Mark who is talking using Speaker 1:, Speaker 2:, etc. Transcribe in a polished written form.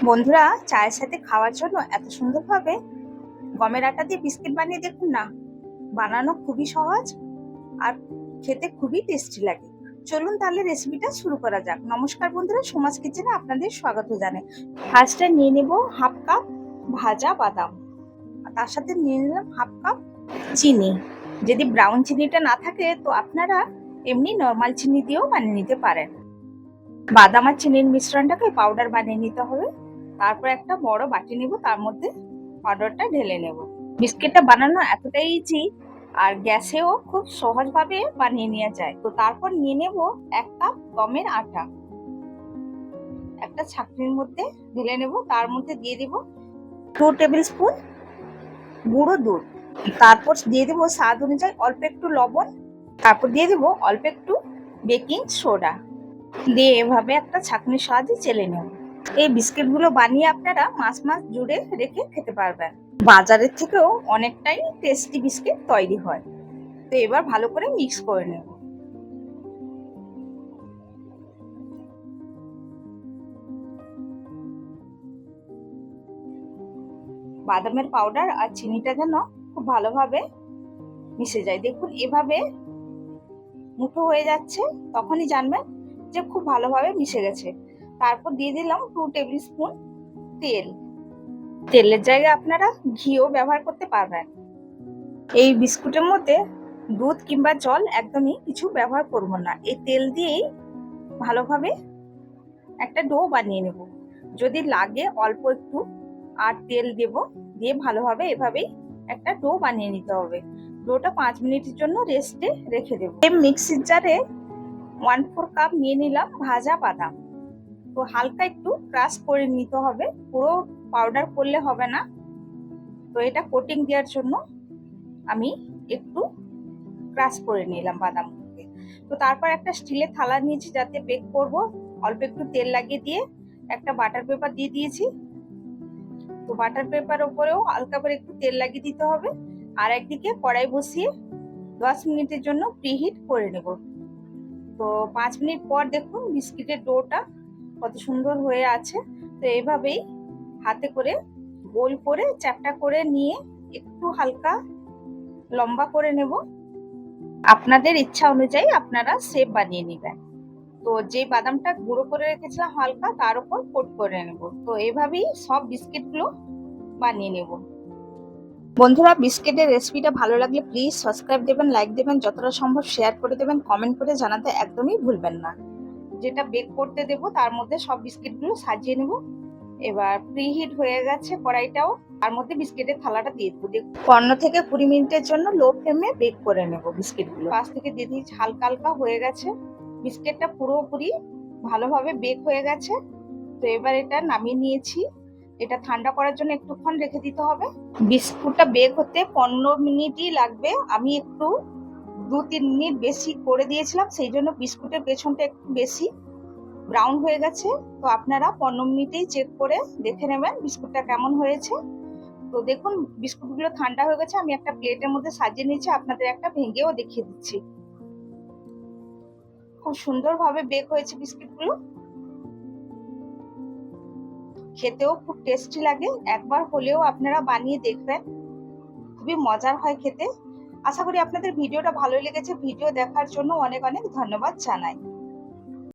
Speaker 1: বন্ধুরা, চায়ের সাথে খাওয়ার জন্য এত সুন্দরভাবে গমের আটা দিয়ে বিস্কিট বানিয়ে দেখুন না। বানানো খুবই সহজ আর খেতে খুবই টেস্টি লাগে। চলুন তাহলে রেসিপিটা শুরু করা যাক। নমস্কার বন্ধুরা, সোমাস কিচেনে আপনাদের স্বাগত জানাই। ফার্স্টে নিয়ে নেব হাফ কাপ ভাজা বাদাম, আর তার সাথে নিয়ে নিলাম হাফ কাপ চিনি। যদি ব্রাউন চিনিটা না থাকে তো আপনারা এমনি নর্মাল চিনি দিয়েও বানিয়ে নিতে পারেন। বাদাম আর চিনির মিশ্রণটাকে পাউডার বানিয়ে নিতে হবে। তারপর একটা বড় বাটি নেব, তার মধ্যে পাউডারটা ঢেলে নেব। বিস্কিটটা বানানো এতটাই ইজি আর গ্যাসেও খুব সহজভাবে বানিয়ে নেওয়া যায়। তো তারপর নিয়ে নেব 1 কাপ গমের আটা, একটা ছাঁকনির মধ্যে ঢেলে নেব। তার মধ্যে দিয়ে দেব 2 টেবিল স্পুন গুঁড়ো দুধ। তারপর দিয়ে দেব স্বাদ অনুযায়ী অল্প একটু লবণ। তারপর দিয়ে দেব অল্প একটু বেকিং সোডা। দিয়ে এভাবে একটা ছাঁকনির সাহায্যে চেলে নেব। এই বিস্কিটগুলো বানিয়ে আপনারা মাস জুড়ে রেখে খেতে পারবেন। বাজারের থেকেও অনেকটাই টেস্টি বিস্কিট তৈরি হয়। তো এবার ভালো করে মিক্স করে নেব। বাদামের পাউডার আর চিনিটা যেন খুব ভালোভাবে মিশে যায়। দেখুন এভাবে মুঠো হয়ে যাচ্ছে, তখনই জানবেন যে খুব ভালোভাবে মিশে গেছে। তারপর দিয়ে দিলাম 2 টেবিল স্পুন তেল। তেলের জায়গায় আপনারা ঘিও ব্যবহার করতে পারবেন। এই বিস্কুটের মধ্যে দুধ কিংবা জল একদমই কিছু ব্যবহার করব না। এই তেল দিয়েই ভালোভাবে একটা ডো বানিয়ে নেব। যদি লাগে অল্প একটু আর তেল দেব, দিয়ে ভালোভাবে এভাবেই একটা ডো বানিয়ে নিতে হবে। ডোটা 5 মিনিটের জন্য রেস্টে রেখে দেব। এই মিক্সির জারে 1/4 কাপ নিয়ে নিলাম ভাজা বাদাম। তো হালকা একটু ক্রাশ করে নিতে হবে, পুরো পাউডার করলে হবে না। তো এটা কোটিং দেওয়ার জন্য আমি একটু ক্রাশ করে নিলাম বাদামগুলোকে। তো তারপর একটা স্টিলের থালা নিয়েছি, যাতে বেক করব। অল্প একটু তেল লাগিয়ে দিয়ে একটা বাটার পেপার দিয়ে দিয়েছি। তো বাটার পেপার উপরেও হালকা করে একটু তেল লাগিয়ে দিতে হবে। আর একদিকে কড়াই বসিয়ে 10 মিনিটের জন্য প্রিহিট করে নেব। তো 5 মিনিট পর দেখুন বিস্কিটের ডোটা কত সুন্দর হয়ে আছে। তো এইভাবেই হাতে করে গোল করে চ্যাপটা করে নিয়ে একটু হালকা লম্বা করে নেব। আপনাদের ইচ্ছা অনুযায়ী আপনারা শেপ বানিয়ে নেবেন। তো যে বাদামটা গুঁড়ো করে রেখেছিলাম হালকা, তার উপর কোট করে নেব। তো এইভাবেই সব বিস্কিটগুলো বানিয়ে নেব। বন্ধুরা, বিস্কিটের রেসিপিটা ভালো লাগলে প্লিজ সাবস্ক্রাইব দেবেন, লাইক দেবেন, যতটা সম্ভব শেয়ার করে দেবেন, কমেন্ট করে জানাতে একদমই ভুলবেন না। যেটা বেক করতে দেব তার মধ্যে সব বিস্কিটগুলো সাজিয়ে নেব। এবার প্রিহিট হয়ে গেছে কড়াইটাও, তার মধ্যে বিস্কিটের থালাটা দিয়ে দেবো। 15 থেকে 20 মিনিটের জন্য লো ফ্লেমে বেক করে নেব বিস্কিটগুলো। পাশ থেকে দিয়ে দিয়েছি, হালকা হালকা হয়ে গেছে। বিস্কিটটা পুরোপুরি ভালোভাবে বেক হয়ে গেছে। তো এবার এটা নামিয়ে নিয়েছি। এটা ঠান্ডা করার জন্য একটুক্ষণ রেখে দিতে হবে। বিস্কুটটা বেক হতে 15 মিনিটই লাগবে। আমি একটু 2-3 মিনিট বেশি করে দিয়েছিলাম, সেই জন্য বিস্কুটের পেছনটা একটু বেশি ব্রাউন হয়ে গেছে। তো আপনারা 15 মিনিটেই চেক করে দেখে নেবেন বিস্কুটটা কেমন হয়েছে। তো দেখুন বিস্কুটগুলো ঠান্ডা হয়ে গেছে, আমি একটা প্লেটের মধ্যে সাজিয়ে নিয়েছি। আপনাদের একটা ভেঙেও দেখিয়ে দিচ্ছি। খুব সুন্দরভাবে বেক হয়েছে বিস্কিটগুলো, খেতেও খুব টেস্টি লাগে। একবার হলেও আপনারা বানিয়ে দেখবেন, খুবই মজার হয় খেতে। আশা করি আপনাদের ভিডিওটা ভালো লেগেছে। ভিডিও দেখার জন্য অনেক অনেক ধন্যবাদ জানাই।